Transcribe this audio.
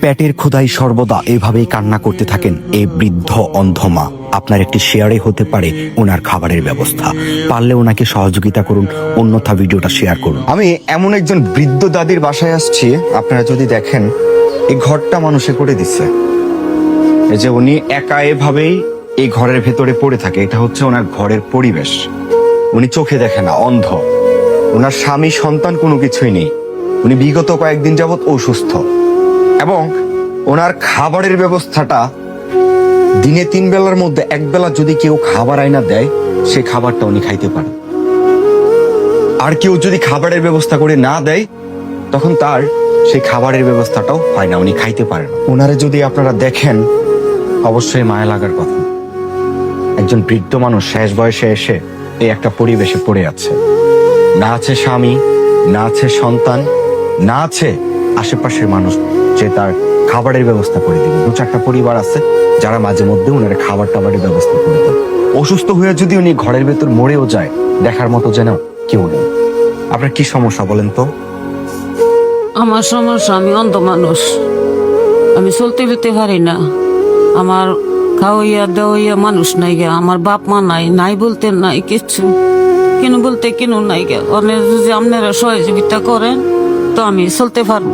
পেটের ক্ষুধায় সর্বদা এভাবেই কান্না করতে থাকেন এই বৃদ্ধ অন্ধ মা। আপনার একটি শেয়ারে হতে পারে ওনার খাবারের ব্যবস্থা। পারলে ওনাকে সহযোগিতা করুন, অন্যথা ভিডিওটা শেয়ার করুন। আমি এমন একজন বৃদ্ধ দাদির বাসায় আসছি, আপনারা যদি দেখেন এই ঘরটা মানুষে করে দিচ্ছে। এই যে উনি একা এভাবেই এই ঘরের ভেতরে পড়ে থাকে, এটা হচ্ছে ওনার ঘরের পরিবেশ। উনি চোখে দেখে না, অন্ধ। ওনার স্বামী সন্তান কোনো কিছুই নেই। উনি বিগত কয়েকদিন যাবৎ অসুস্থ এবং ওনার খাবারের ব্যবস্থাটা দিনে 3 বেলার মধ্যে 1 বেলা যদি কেউ খাবার আইনা দেয়, সে খাবারটা উনি খাইতে পারে। আর কেউ যদি খাবারের ব্যবস্থা করে না দেয়, তখন তার সেই খাবারের ব্যবস্থাটাও হয় না, উনি খাইতে পারে না। ওনারে যদি আপনারা দেখেন, অবশ্যই মায়া লাগার কথা। একজন বৃদ্ধ মানুষ শেষ বয়সে এসে এই একটা পরিবেশে পড়ে আছে। না আছে স্বামী, না আছে সন্তান, না আছে আশেপাশের মানুষ যে তার খাবারের ব্যবস্থা করে দিবে। 2-4টা পরিবার আছে যারা মাঝে মধ্যে ওনার খাবার টাবারের ব্যবস্থা করে দেয়। অসুস্থ হয়ে যদি উনি ঘরের ভেতর মরেও যায়, দেখার মতো যেন কেউ নেই। আপনার কি সমস্যা বলেন তো? আমার সমস্যা, আমি অন্ধ মানুষ, আমি চলতে ফিরতে পারি না। আমার খাওয়াইয়া দেওয়াইয়া মানুষ নাই গে, আমার বাপ মা নাই, নাই বলতে নাই কিচ্ছু, কেন বলতে কেন নাই গে। অনেক যদি আপনারা সহযোগিতা করেন তো আমি চলতে পারবো।